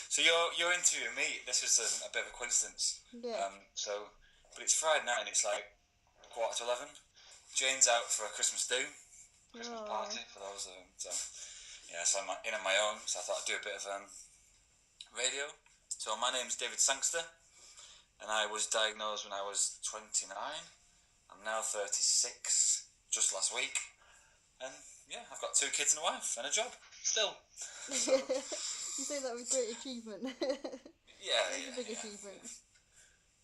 So you're interviewing me. This was a bit of a coincidence. Yeah. But it's Friday night and it's like 11:15. Jane's out for a Christmas do, Christmas Oh. party for those. So I'm in on my own. So I thought I'd do a bit of radio. So my name's David Sangster, and I was diagnosed when I was 29. I'm now 36, just last week, and yeah, I've got 2 kids and a wife and a job still. So, You say that with great achievement. yeah, That's a big yeah. achievement.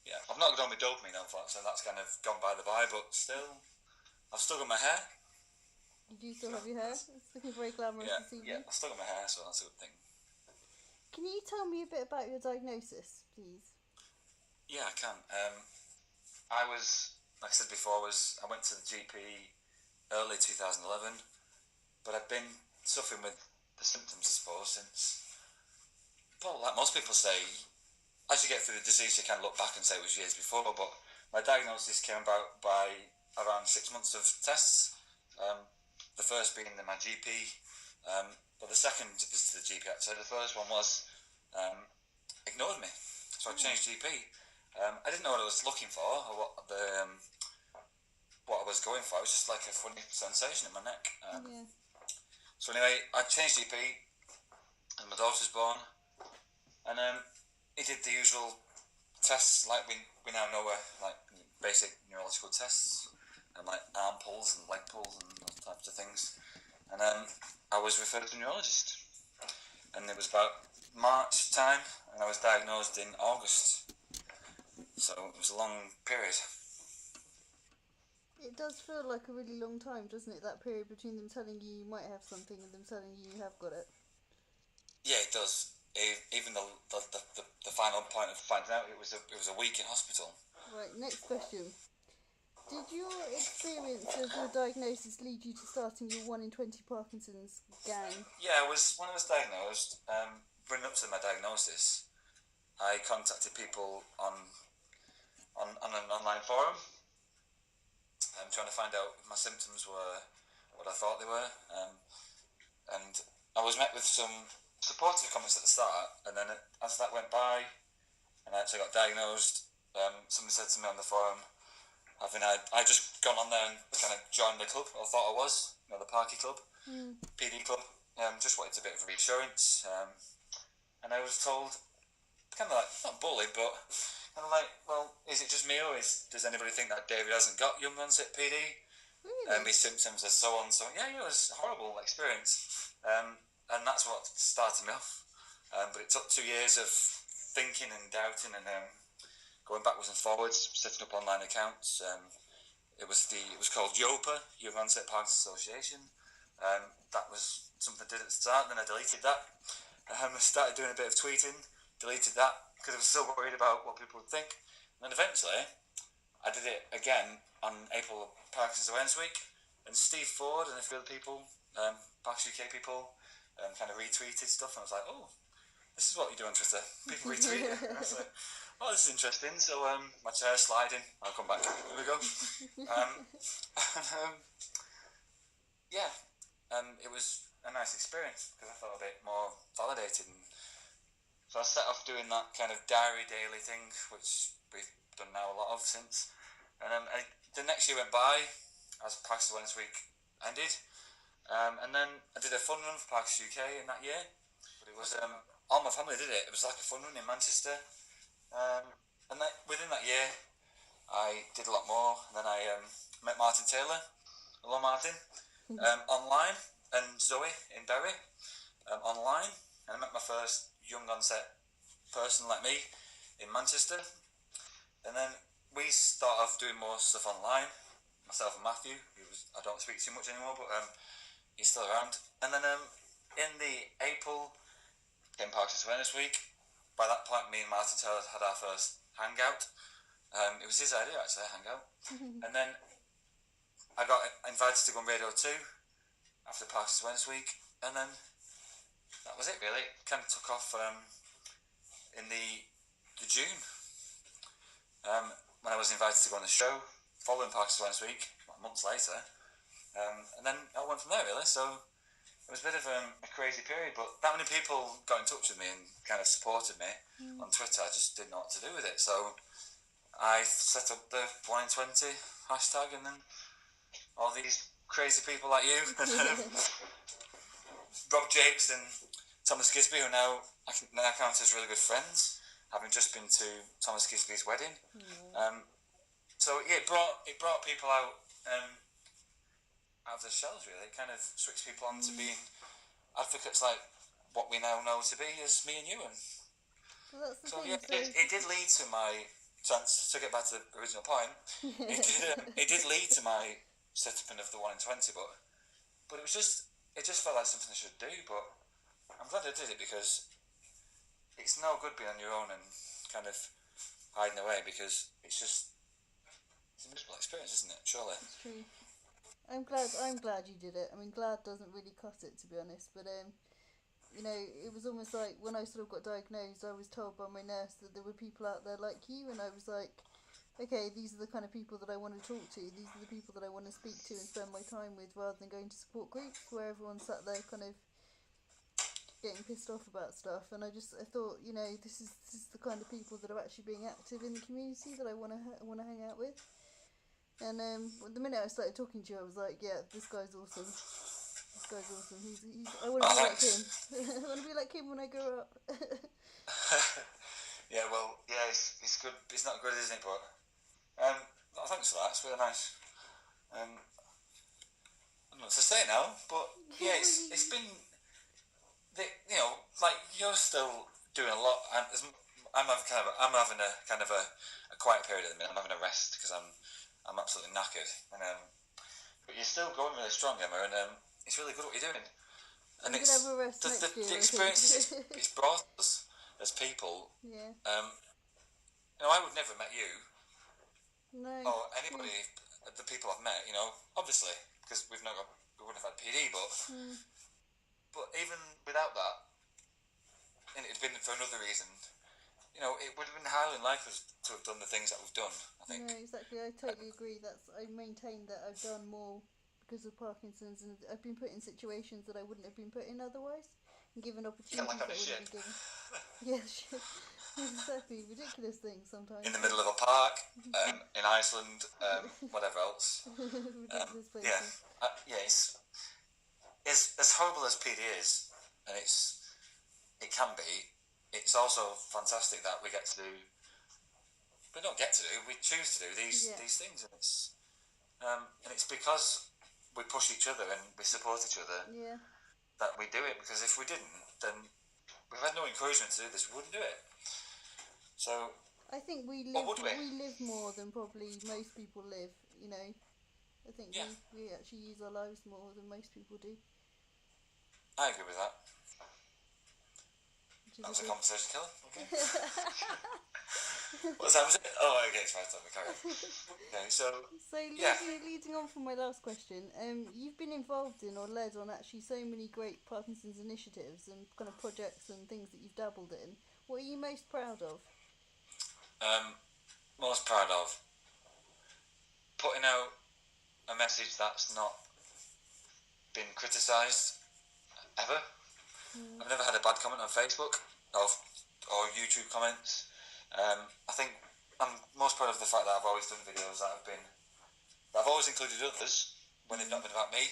Yeah, I've not done my dopamine unfortunately, so that's kind of gone by the by, but still, I've still got my hair. You do still So have your hair? It's looking very glamorous yeah, this yeah, evening. I've still got my hair, so that's a good thing. Can you tell me a bit about your diagnosis, please? Yeah, I can. I was, like I said before, I went to the GP early 2011, but I've been suffering with the symptoms, I suppose, since, well, like most people say, as you get through the disease, you can look back and say it was years before, but my diagnosis came about by around 6 months of tests. The first being my GP, but the second visit to the GP, actually, the first one was ignored me. So I changed GP. I didn't know what I was looking for or what I was going for. It was just like a funny sensation in my neck. Yeah. So anyway, I changed GP, and my daughter was born, and he did the usual tests like we now know are like basic neurological tests, and like arm pulls and leg pulls and those types of things. And I was referred to a neurologist, and it was about March time, and I was diagnosed in August. So it was a long period. It does feel like a really long time, doesn't it? That period between them telling you you might have something and them telling you have got it. Yeah, it does. Even the final point of finding out, it was a week in hospital. Right, next question. Did your experience of your diagnosis lead you to starting your 1 in 20 Parkinson's gang? Yeah, when I was diagnosed, running up to my diagnosis, I contacted people on an online forum, trying to find out if my symptoms were what I thought they were, and I was met with some supportive comments at the start, and then as that went by, and I actually got diagnosed, somebody said to me on the forum, I just gone on there and kind of joined the club, or thought I was, the Parky Club, PD Club, just wanted a bit of reassurance, and I was told, kind of like, not bullied, but kind of like, well, is it just me, or does anybody think that David hasn't got young onset PD? Really? His symptoms are so on, so yeah, it was a horrible experience, and that's what started me off. But it took 2 years of thinking and doubting and going backwards and forwards, setting up online accounts. It was called YOPA, Young Onset Parkinson's Association. That was something I did at the start, and then I deleted that. I started doing a bit of tweeting, deleted that because I was still worried about what people would think. And then eventually, I did it again on April Parkinson's Awareness Week, and Steve Ford and a few other people, Parkinson's UK people, kind of retweeted stuff, and I was like, oh, this is what you do on Twitter. People retweet it. I was like, oh, this is interesting. So my chair's sliding. I'll come back. Here we go. And, yeah, it was a nice experience because I felt a bit more validated. And so I set off doing that kind of diary daily thing, which we've done now a lot of since. And the next year went by as Parkinson's Awareness Week ended. And then I did a fun run for Parkinson's UK in that year. But it was all my family did it. It was like a fun run in Manchester. And within that year, I did a lot more. And then I met Martin Taylor. Hello, Martin. Online, and Zoe in Bury online. And I met my first young onset person like me in Manchester. And then we started off doing more stuff online. Myself and Matthew, I don't speak too much anymore, but he's still around. And then in the April came Parkinson's Awareness Week. By that point, me and Martin Taylor had our first hangout. It was his idea actually, a hangout. And then I got invited to go on Radio 2 after Parkinson's Awareness Week, and then that was it really. It kind of took off in the June when I was invited to go on the show following Parkinson's Awareness Week, months later, and then I went from there really. So it was a bit of a crazy period, but that many people got in touch with me and kind of supported me on Twitter. I just didn't know what to do with it, so I set up the 1 in 20 hashtag, and then all these crazy people like you, Rob Jakes and Thomas Gisby, who now count as really good friends, having just been to Thomas Gisby's wedding. So yeah, it brought people out of their shells, really. It kind of switched people on to being advocates like what we now know to be as me and you. And Well, that's the so thing. yeah, it did lead to my chance to get back to the original point. It did lead to my setting of the 1 in 20, but it just felt like something I should do. But I'm glad I did it, because it's no good being on your own and kind of hiding away, because it's a miserable experience, isn't it? Surely. It's true. I'm glad you did it. I mean, glad doesn't really cut it, to be honest. But you know, it was almost like when I sort of got diagnosed, I was told by my nurse that there were people out there like you, and I was like, okay, these are the kind of people that I want to talk to. These are the people that I want to speak to and spend my time with, rather than going to support groups where everyone sat there kind of getting pissed off about stuff. And I thought, you know, this is the kind of people that are actually being active in the community that I want to hang out with. And the minute I started talking to you, I was like, yeah, this guy's awesome. This guy's awesome. I want to be like him. I want to be like him when I grow up. Yeah, well, yeah, it's good. It's not good, isn't it? But thanks for that. It's really nice. I don't know what to say now, but yeah, it's been, you know, like you're still doing a lot. I'm having a kind of a quiet period at the minute. I'm having a rest because I'm absolutely knackered, and but you're still going really strong, Emma, and it's really good what you're doing. And it's have a rest next year, the experiences it's brought us as people. Yeah. You know, I would never have met you, No. or anybody, the people I've met. You know, obviously, because we wouldn't have had PD, but even without that, and it'd been for another reason. You know, it would have been highly unlikely to have done the things that we've done, I think. No, exactly. I totally agree. I maintain that I've done more because of Parkinson's, and I've been put in situations that I wouldn't have been put in otherwise, and given opportunities that I wouldn't have been given. Yeah, shit. Exactly. Ridiculous things sometimes. In the middle of a park, in Iceland, whatever else. Ridiculous places. Yeah, it's as horrible as PD is, and it can be. It's also fantastic that we get to do. We don't get to do. We choose to do these things, and it's because we push each other and we support each other that we do it. Because if we didn't, then we've had no encouragement to do this. We wouldn't do it. So I think we live more than probably most people live. You know, I think we actually use our lives more than most people do. I agree with that. That was a conversation killer. Okay. What time was it? Oh, okay, it's right. Okay, so leading on from my last question, you've been involved in or led on actually so many great Parkinson's initiatives and kind of projects and things that you've dabbled in. What are you most proud of? Most proud of putting out a message that's not been criticised ever. I've never had a bad comment on Facebook or YouTube comments. I think I'm most proud of the fact that I've always done videos that I've always included others when they've not been about me,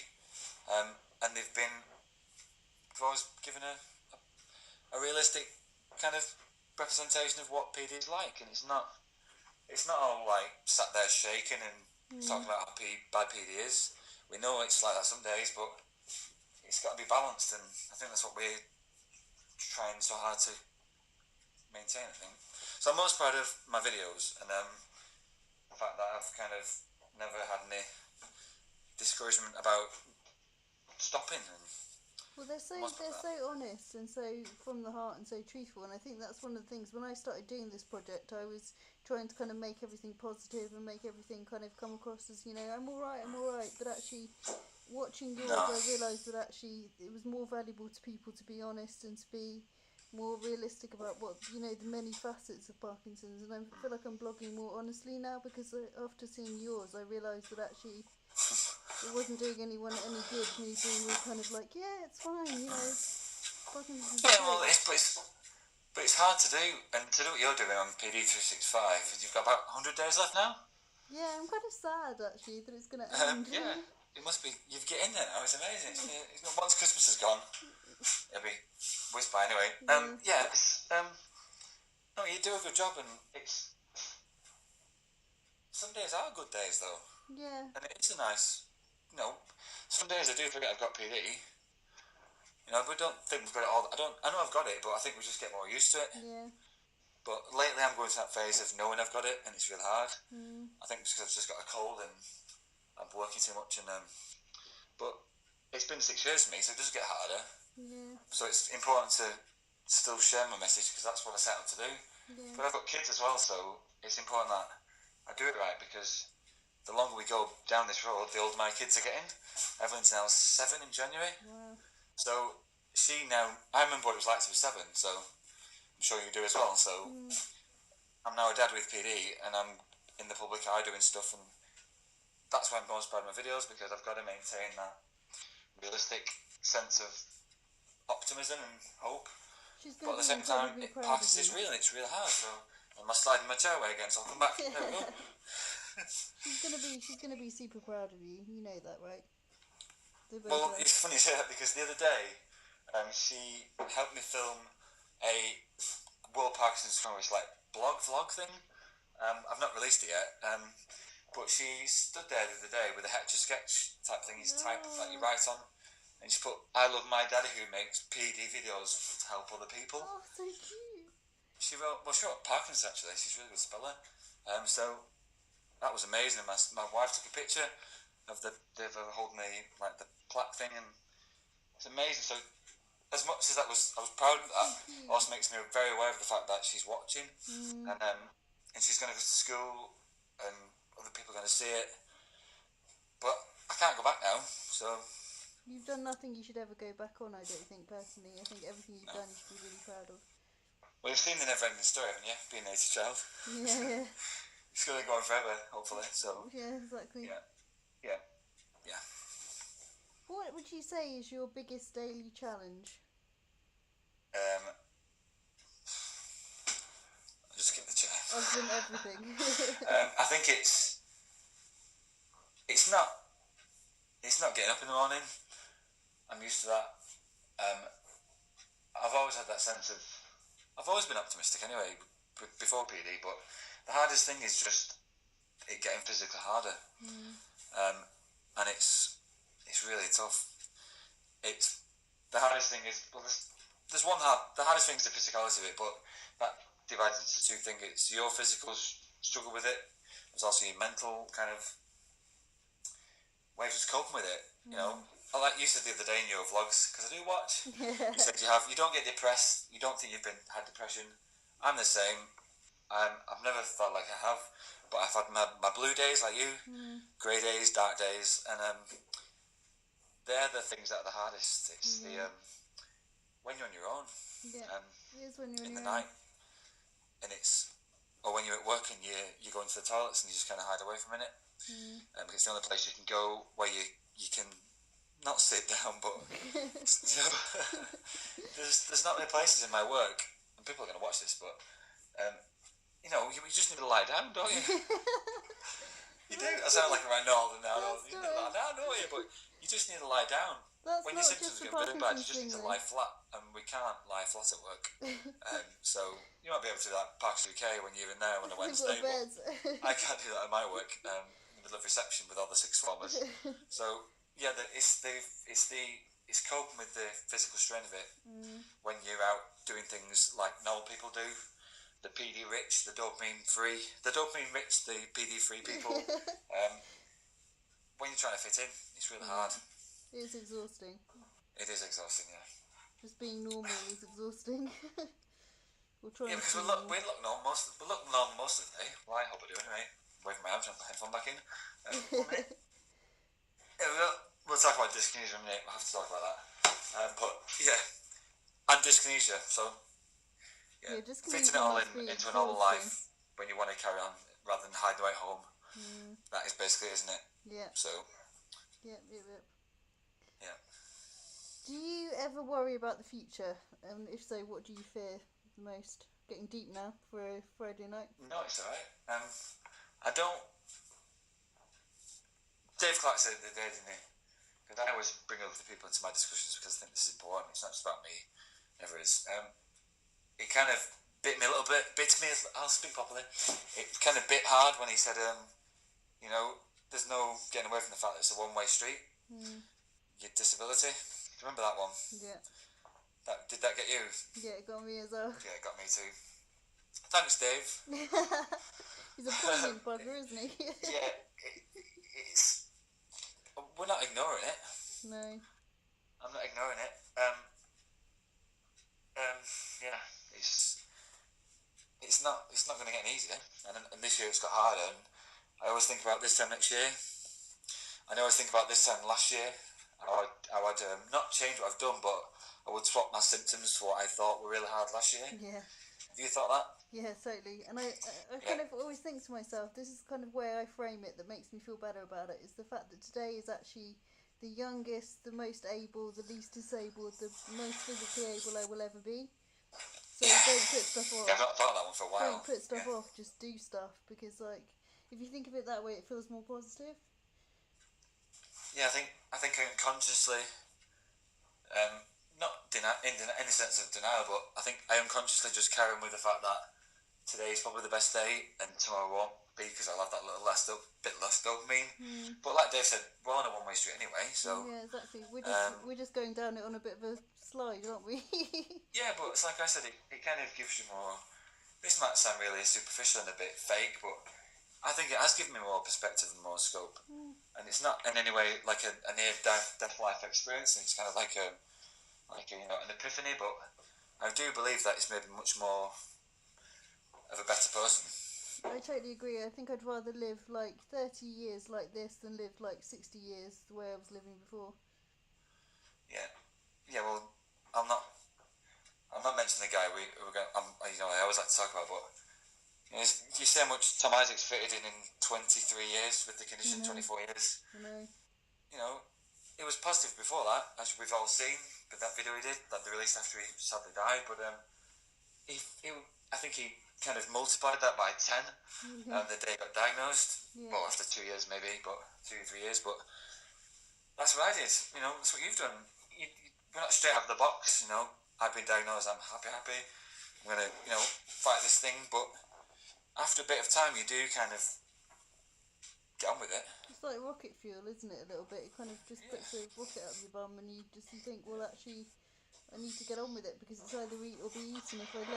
and they've always given a realistic kind of representation of what PD is like, and it's not all like sat there shaking and talking about how bad PD is. We know it's like that some days, but it's got to be balanced, and I think that's what we're trying so hard to maintain, I think. So I'm most proud of my videos, and the fact that I've kind of never had any discouragement about stopping. Well, they're so honest and so from the heart and so truthful, and I think that's one of the things. When I started doing this project, I was trying to kind of make everything positive and make everything kind of come across as, you know, I'm all right, but actually watching yours, I realised that actually it was more valuable to people to be honest and to be more realistic about what, you know, the many facets of Parkinson's, and I feel like I'm blogging more honestly now because after seeing yours, I realised that actually it wasn't doing anyone any good. Me being all kind of like, yeah, it's fine, you know, Parkinson's is Yeah, great. well, but it's hard to do, and to do what you're doing on PD365, you've got about 100 days left now. Yeah, I'm kind of sad actually that it's going to end. Yeah, it must be. You get in there now. It's amazing. Once Christmas is gone, it'll be whizzed by anyway. Yeah, it's no, you do a good job, and it's some days are good days though. Yeah. And it is a nice, you know, some days I do forget I've got PD. You know, we don't think we've got it all. I know I've got it, but I think we just get more used to it. Yeah. But lately I'm going to that phase of knowing I've got it, and it's really hard. I think it's because I've just got a cold and I'm working too much, and but it's been 6 years for me, so it does get harder. Yeah. So it's important to still share my message because that's what I set out to do. Yeah. But I've got kids as well, so it's important that I do it right because the longer we go down this road, the older my kids are getting. Evelyn's now 7 in January. Wow. So she now, I remember what it was like to be 7, so I'm sure you do as well. So I'm now a dad with PD, and I'm in the public eye doing stuff, and that's why I'm most proud of my videos, because I've got to maintain that realistic sense of optimism and hope. But at the same time, Parkinson's is real and it's real hard, so I must slide in my chair away again, so I'll come back. There we go. She's gonna be super proud of you. You know that, right? Well, it's funny you say that because the other day, she helped me film a World Parkinson's Congress vlog thing. I've not released it yet, but she stood there the other day with a Etch-a-Sketch type thing. You type that you write on, and she put, "I love my daddy who makes PD videos to help other people." Oh, so cute. She wrote Parkinson's actually. She's a really good speller. So that was amazing. My wife took a picture of the holding the plaque thing, and it's amazing. So as much as I was proud of that, it also makes me very aware of the fact that she's watching, and she's going to go to school, and other people are going to see it. But I can't go back now, so. You've done nothing you should ever go back on, I don't think, personally. I think everything you've done you should be really proud of. Well, you've seen the never-ending story, haven't you? Being an 80 child. Yeah. It's going to go on forever, hopefully. So. Yeah, exactly. Yeah. What would you say is your biggest daily challenge? I'll just get the chair. Other than everything. I think it's not getting up in the morning. I'm used to that. I've always had that sense of. I've always been optimistic anyway, before PD. But the hardest thing is just it getting physically harder, and it's really tough. It's the hardest thing is there's one hard. The hardest thing is the physicality of it, but that divides into two things. It's your physical struggle with it. There's also your mental kind of ways of coping with it. You know, like you said the other day in your vlogs, because I do watch. You said you don't get depressed. You don't think you've had depression. I'm the same. I've never felt like I have, but I've had my blue days like you, grey days, dark days, and they're the things that are the hardest. It's the when you're on your own. Yeah. It is when you're in on the your night, and or when you're at work and you go into the toilets and you just kind of hide away for a minute. Because it's the only place you can go where you can not sit down, but there's not many places in my work, and people are going to watch this, but you just need to lie down, don't you? You do. I sound like a right Northern now. You need to lie down, don't you? But you just need to lie down. When your symptoms get really bad, you just need to lie flat, and we can't lie flat at work. So you might be able to do that Parks UK when you're in there on a Wednesday, but I can't do that at my work. In the middle of reception with all the sixth formers. So yeah, it's coping with the physical strain of it when you're out doing things like normal people do. The PD rich, the dopamine rich, the PD free people. When you're trying to fit in, it's really hard. It is exhausting. It is exhausting, yeah. Just being normal is exhausting. Because we look normal most of the day. Well, I hope I do anyway. Wait for my arms and put the headphone back in. 1 minute. We'll talk about dyskinesia in a minute. We'll have to talk about that. But yeah, and dyskinesia. So yeah, fitting it all into a normal life when you want to carry on rather than hide away at home. That is basically, isn't it? Yeah. So Yep, yep, yep. Yeah. Do you ever worry about the future? And if so, what do you fear the most? Getting deep now for a Friday night. No, it's alright. I don't. Dave Clark said it the other day, didn't he? Because I always bring other people into my discussions because I think this is important. It's not just about me. Never is. It kind of bit me a little bit. Bit me. I'll speak properly. It kind of bit hard when he said, you know, there's no getting away from the fact that it's a one-way street. Your disability. Remember that one? Yeah. Did that get you? Yeah, it got me as well. Yeah, it got me too. Thanks, Dave. He's a poignant bugger, isn't he? Yeah, it's. We're not ignoring it. No. I'm not ignoring it. Yeah, it's not going to get any easier. And this year it's got harder. And I always think about this time next year. I always think about this time last year. How I'd not change what I've done, but I would swap my symptoms for what I thought were really hard last year. Yeah. Have you thought that? Yeah, totally. And I kind of always think to myself, this is kind of where I frame it that makes me feel better about it, is the fact that today is actually the youngest, the most able, the least disabled, the most physically able I will ever be. So don't put stuff off. Yeah, I've not thought of that one for a while. Don't put stuff off, just do stuff. Because, like, if you think of it that way, it feels more positive. Yeah, I think unconsciously, not in any sense of denial, but I think I unconsciously just carry on with the fact that today is probably the best day and tomorrow won't be because I'll have that little bit less dopamine. But like Dave said, we're on a one-way street anyway, so... Yeah, exactly. We're just going down it on a bit of a slide, aren't we? Yeah, but it's like I said, it kind of gives you more... This might sound really superficial and a bit fake, but I think it has given me more perspective and more scope. And it's not in any way like a near-death life experience. It's kind of like a an epiphany, but I do believe that it's made me much more of a better person. I totally agree. I think I'd rather live like 30 years like this than live like 60 years the way I was living before. Yeah. Well, I'm not mentioning the guy I always like to talk about, but you see how much Tom Isaac's fitted in 23 years with the condition, 24 years. I know. You know, it was positive before that, as we've all seen with that video he did that they released after he sadly died. But I think he kind of multiplied that by 10 the day he got diagnosed. Yeah. Well, after 2 years maybe, but 2 or 3 years. But that's what I did. You know, that's what you've done. We're not straight out of the box. You know, I've been diagnosed. I'm happy. I'm gonna fight this thing. But after a bit of time, you do kind of get on with it. It's like rocket fuel, isn't it? A little bit. It kind of just puts a rocket up your bum, and you think, well, actually, I need to get on with it because it's either eat or be eaten. If I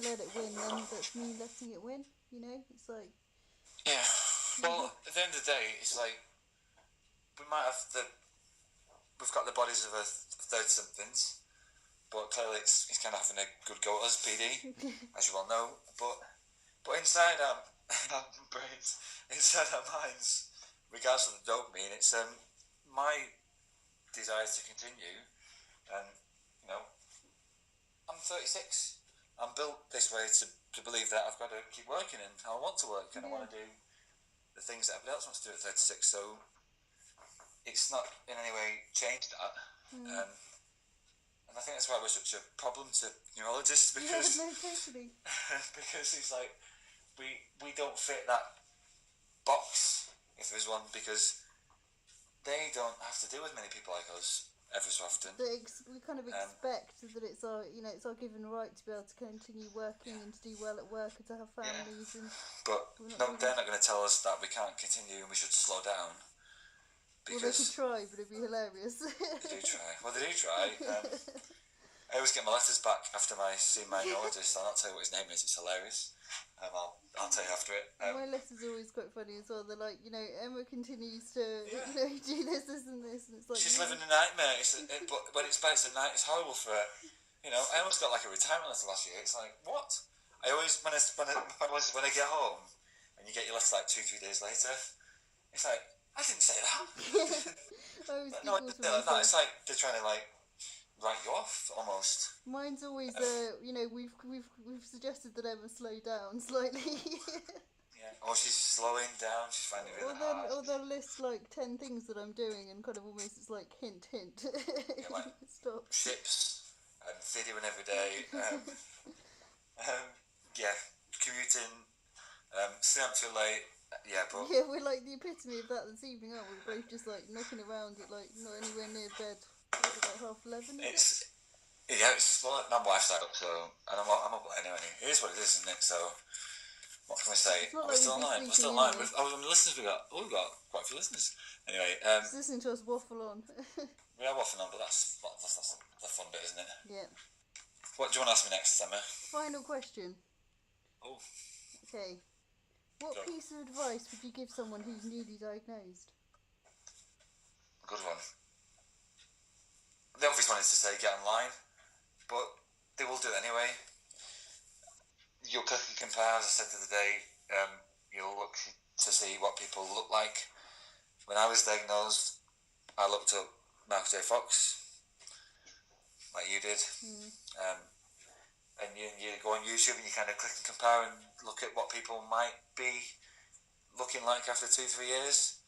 let it win, then that's me letting it win. You know, it's like. Yeah. Well, at the end of the day, it's like we've got the bodies of a 30-somethings, but clearly it's kind of having a good go at us, PD, as you all know. But inside our brains, inside our minds, regardless of the dopamine, it's my desire to continue. And I'm 36. I'm built this way to believe that I've got to keep working, and I want to work, and I want to do the things that everybody else wants to do at 36. So it's not in any way changed that. And I think that's why we're such a problem to neurologists, because totally. because it's like we don't fit that box, if there's one, because they don't have to deal with many people like us ever so often. We kind of expect that it's our given right to be able to continue working and to do well at work and to have families. Yeah. But they're not going to tell us that we can't continue and we should slow down. Well, they could try, but it'd be hilarious. They do try. Well, they do try. I always get my letters back after I see my neurologist. I'll not tell you what his name is. It's hilarious. I'll tell you after it. My letters are always quite funny as well. They're like, Emma continues to do this, and this, and it's like she's living a nightmare. But when it's bad, it's horrible for her. I almost got like a retirement letter last year. It's like, what? I always when I get home and you get your letter like 2-3 days later, it's like, I didn't say that. No, it's like they're trying to like write you off almost. Mine's always we've suggested that Emma slow down slightly. Yeah. Or she's slowing down. She's finding it really hard. Or they'll list like 10 things that I'm doing and kind of almost it's like hint. Yeah, like Stop. ships and videoing every day. Yeah, commuting, staying up too late. Yeah, but Yeah, we're like the epitome of that this evening, aren't we? We're both just like knocking around at like not anywhere near bed. What, about 11:30? it's well, my wife's side up, so and I'm up anyway. It is what it is, isn't it? So what can we say? It's not Are we like still we'd be online? We're sleeping still online. anyway. How many listeners we got? Oh, we've got quite a few listeners. Anyway, Just listening to us waffle on. we are waffling on, but that's the fun bit, isn't it? Yeah. What do you want to ask me next, Emma? Final question. Oh. Okay. What piece of advice would you give someone who's newly diagnosed? Good one. The obvious one is to say get online, but they will do it anyway. You'll click and compare, as I said the other day. You'll look to see what people look like. When I was diagnosed, I looked up Michael J. Fox, like you did. And you go on YouTube and you kind of click and compare and look at what people might be looking like after 2-3 years.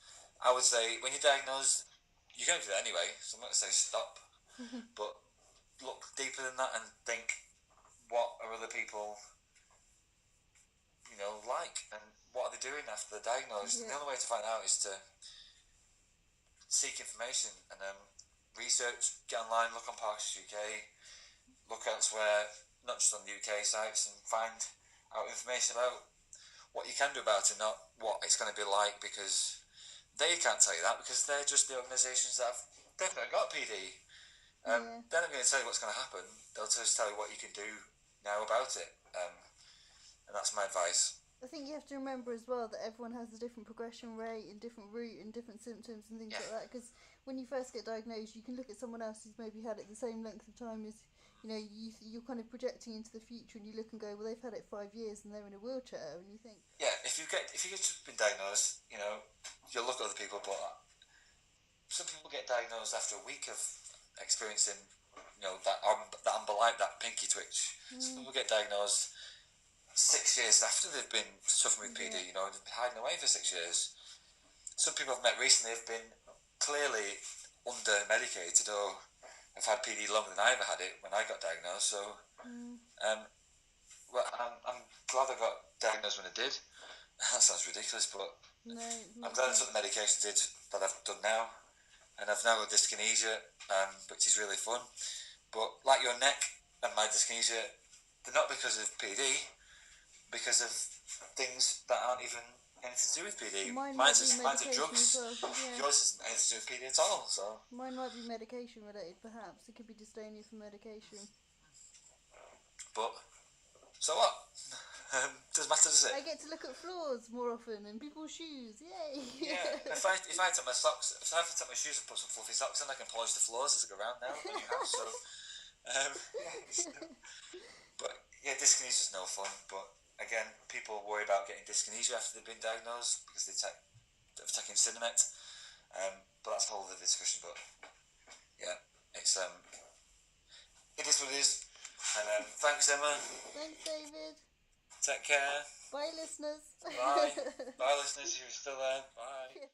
I would say when you're diagnosed, you're going to do that anyway, so I'm not going to say stop, but look deeper than that and think, what are other people, like, and what are they doing after they're diagnosed? Yeah. The only way to find out is to seek information and research, get online, look on Parkinson UK, look elsewhere, not just on the UK sites, and find out information about what you can do about it, not what it's going to be like, because they can't tell you that, because they're just the organisations that have definitely got PD. They're not going to tell you what's going to happen. They'll just tell you what you can do now about it, and that's my advice. I think you have to remember as well that everyone has a different progression rate and different route and different symptoms and things like that, because when you first get diagnosed you can look at someone else who's maybe had it the same length of time as you're kind of projecting into the future, and you look and go, well, they've had it 5 years and they're in a wheelchair, and you think, if you get been diagnosed, you'll look at other people, but some people get diagnosed after a week of experiencing that amber light, that pinky twitch. Some people get diagnosed 6 years after they've been suffering with PD. They've been hiding away for 6 years. Some people I've met recently have been clearly under medicated or have had PD longer than I ever had it when I got diagnosed. So, well, I'm glad I got diagnosed when I did. That sounds ridiculous, but I'm glad I took the medication that I've done now, and I've now got dyskinesia, which is really fun. But like your neck and my dyskinesia, they're not because of PD, because of things that aren't even anything to do with PD. Mine's are drugs. Well. Yeah. Yours isn't anything to do with PD at all. So mine might be medication related, perhaps. It could be dystonia from medication. But so what? Doesn't matter, does it? I get to look at floors more often and people's shoes. Yay! Yeah. If I take my socks, if I take my shoes and put some fluffy socks on, I can polish the floors as I go around now in your house. So, but yeah, dyskinesia is no fun. But again, people worry about getting dyskinesia after they've been diagnosed because they've taken Cinemet. But that's a whole other discussion. But yeah, it is what it is. And thanks, Emma. Thanks, David. Take care. Bye, listeners. Bye. Bye, listeners. You're still there. Bye.